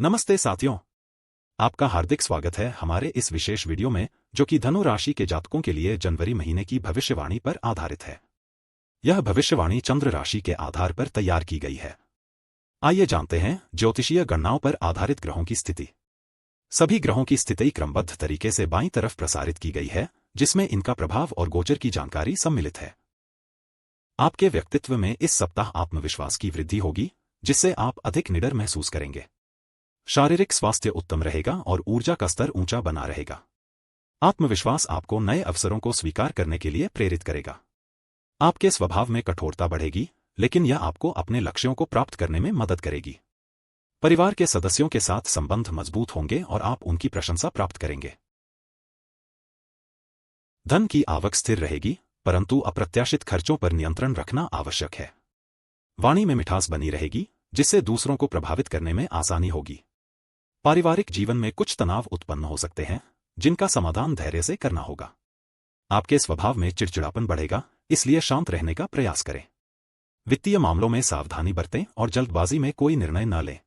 नमस्ते साथियों, आपका हार्दिक स्वागत है हमारे इस विशेष वीडियो में जो कि धनु राशि के जातकों के लिए जनवरी महीने की भविष्यवाणी पर आधारित है। यह भविष्यवाणी चंद्र राशि के आधार पर तैयार की गई है। आइए जानते हैं ज्योतिषीय गणनाओं पर आधारित ग्रहों की स्थिति। सभी ग्रहों की स्थिति क्रमबद्ध तरीके से बाईं तरफ प्रसारित की गई है, जिसमें इनका प्रभाव और गोचर की जानकारी सम्मिलित है। आपके व्यक्तित्व में इस सप्ताह आत्मविश्वास की वृद्धि होगी, जिससे आप अधिक निडर महसूस करेंगे। शारीरिक स्वास्थ्य उत्तम रहेगा और ऊर्जा का स्तर ऊंचा बना रहेगा। आत्मविश्वास आपको नए अवसरों को स्वीकार करने के लिए प्रेरित करेगा। आपके स्वभाव में कठोरता बढ़ेगी, लेकिन यह आपको अपने लक्ष्यों को प्राप्त करने में मदद करेगी। परिवार के सदस्यों के साथ संबंध मजबूत होंगे और आप उनकी प्रशंसा प्राप्त करेंगे। धन की आवक स्थिर रहेगी, परंतु अप्रत्याशित खर्चों पर नियंत्रण रखना आवश्यक है। वाणी में मिठास बनी रहेगी, जिससे दूसरों को प्रभावित करने में आसानी होगी। पारिवारिक जीवन में कुछ तनाव उत्पन्न हो सकते हैं, जिनका समाधान धैर्य से करना होगा। आपके स्वभाव में चिड़चिड़ापन बढ़ेगा, इसलिए शांत रहने का प्रयास करें। वित्तीय मामलों में सावधानी बरतें और जल्दबाजी में कोई निर्णय न लें।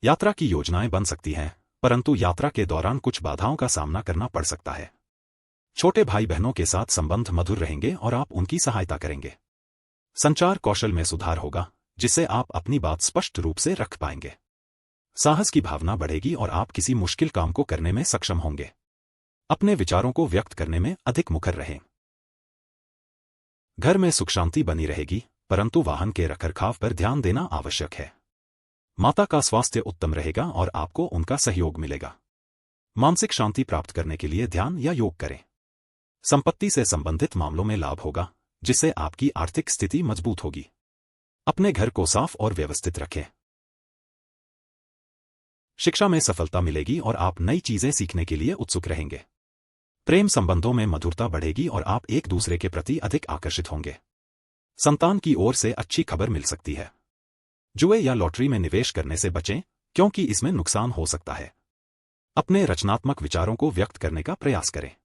यात्रा की योजनाएं बन सकती हैं, परंतु यात्रा के दौरान कुछ बाधाओं का सामना करना पड़ सकता है। छोटे भाई बहनों के साथ संबंध मधुर रहेंगे और आप उनकी सहायता करेंगे। संचार कौशल में सुधार होगा, जिससे आप अपनी बात स्पष्ट रूप से रख पाएंगे। साहस की भावना बढ़ेगी और आप किसी मुश्किल काम को करने में सक्षम होंगे। अपने विचारों को व्यक्त करने में अधिक मुखर रहें। घर में सुख शांति बनी रहेगी, परंतु वाहन के रखरखाव पर ध्यान देना आवश्यक है। माता का स्वास्थ्य उत्तम रहेगा और आपको उनका सहयोग मिलेगा। मानसिक शांति प्राप्त करने के लिए ध्यान या योग करें। संपत्ति से संबंधित मामलों में लाभ होगा, जिससे आपकी आर्थिक स्थिति मजबूत होगी। अपने घर को साफ और व्यवस्थित रखें। शिक्षा में सफलता मिलेगी और आप नई चीजें सीखने के लिए उत्सुक रहेंगे। प्रेम संबंधों में मधुरता बढ़ेगी और आप एक दूसरे के प्रति अधिक आकर्षित होंगे। संतान की ओर से अच्छी खबर मिल सकती है। जुए या लॉटरी में निवेश करने से बचें, क्योंकि इसमें नुकसान हो सकता है। अपने रचनात्मक विचारों को व्यक्त करने का प्रयास करें।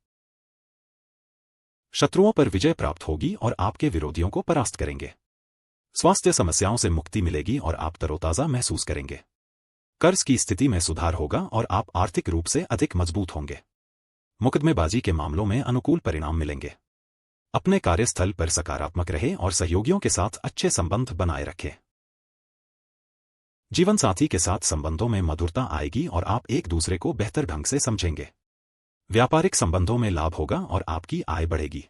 शत्रुओं पर विजय प्राप्त होगी और आपके विरोधियों को परास्त करेंगे। स्वास्थ्य समस्याओं से मुक्ति मिलेगी और आप तरोताजा महसूस करेंगे। कर्ज की स्थिति में सुधार होगा और आप आर्थिक रूप से अधिक मजबूत होंगे। मुकदमेबाजी के मामलों में अनुकूल परिणाम मिलेंगे। अपने कार्यस्थल पर सकारात्मक रहें और सहयोगियों के साथ अच्छे संबंध बनाए रखें। जीवनसाथी के साथ संबंधों में मधुरता आएगी और आप एक दूसरे को बेहतर ढंग से समझेंगे। व्यापारिक संबंधों में लाभ होगा और आपकी आय बढ़ेगी।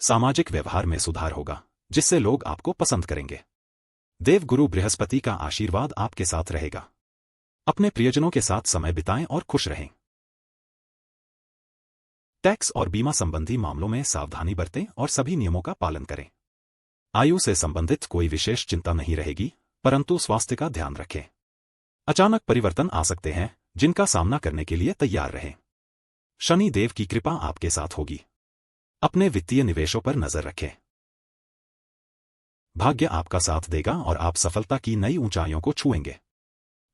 सामाजिक व्यवहार में सुधार होगा, जिससे लोग आपको पसंद करेंगे। देवगुरु बृहस्पति का आशीर्वाद आपके साथ रहेगा। अपने प्रियजनों के साथ समय बिताएं और खुश रहें। टैक्स और बीमा संबंधी मामलों में सावधानी बरतें और सभी नियमों का पालन करें। आयु से संबंधित कोई विशेष चिंता नहीं रहेगी, परंतु स्वास्थ्य का ध्यान रखें। अचानक परिवर्तन आ सकते हैं, जिनका सामना करने के लिए तैयार रहें। शनि देव की कृपा आपके साथ होगी। अपने वित्तीय निवेशों पर नजर रखें। भाग्य आपका साथ देगा और आप सफलता की नई ऊंचाइयों को छुएंगे।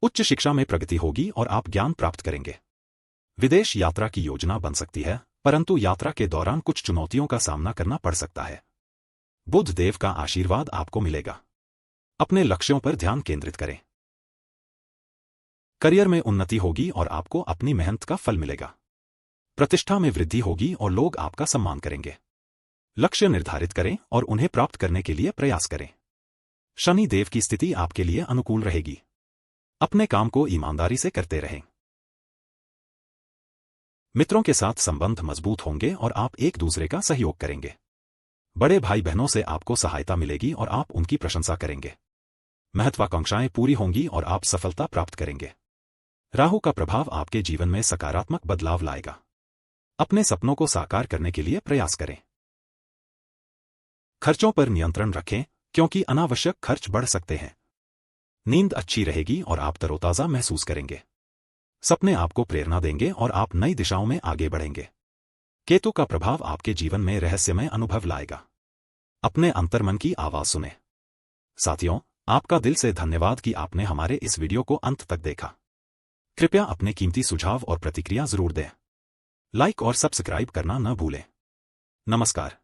उच्च शिक्षा में प्रगति होगी और आप ज्ञान प्राप्त करेंगे। विदेश यात्रा की योजना बन सकती है, परंतु यात्रा के दौरान कुछ चुनौतियों का सामना करना पड़ सकता है। बुध देव का आशीर्वाद आपको मिलेगा। अपने लक्ष्यों पर ध्यान केंद्रित करें। करियर में उन्नति होगी और आपको अपनी मेहनत का फल मिलेगा। प्रतिष्ठा में वृद्धि होगी और लोग आपका सम्मान करेंगे। लक्ष्य निर्धारित करें और उन्हें प्राप्त करने के लिए प्रयास करें। शनि देव की स्थिति आपके लिए अनुकूल रहेगी। अपने काम को ईमानदारी से करते रहें। मित्रों के साथ संबंध मजबूत होंगे और आप एक दूसरे का सहयोग करेंगे। बड़े भाई बहनों से आपको सहायता मिलेगी और आप उनकी प्रशंसा करेंगे। महत्वाकांक्षाएं पूरी होंगी और आप सफलता प्राप्त करेंगे। राहु का प्रभाव आपके जीवन में सकारात्मक बदलाव लाएगा। अपने सपनों को साकार करने के लिए प्रयास करें। खर्चों पर नियंत्रण रखें, क्योंकि अनावश्यक खर्च बढ़ सकते हैं। नींद अच्छी रहेगी और आप तरोताजा महसूस करेंगे। सपने आपको प्रेरणा देंगे और आप नई दिशाओं में आगे बढ़ेंगे। केतु का प्रभाव आपके जीवन में रहस्यमय अनुभव लाएगा। अपने अंतर्मन की आवाज सुने। साथियों, आपका दिल से धन्यवाद कि आपने हमारे इस वीडियो को अंत तक देखा। कृपया अपने कीमती सुझाव और प्रतिक्रिया जरूर दें। लाइक और सब्सक्राइब करना न भूलें। नमस्कार।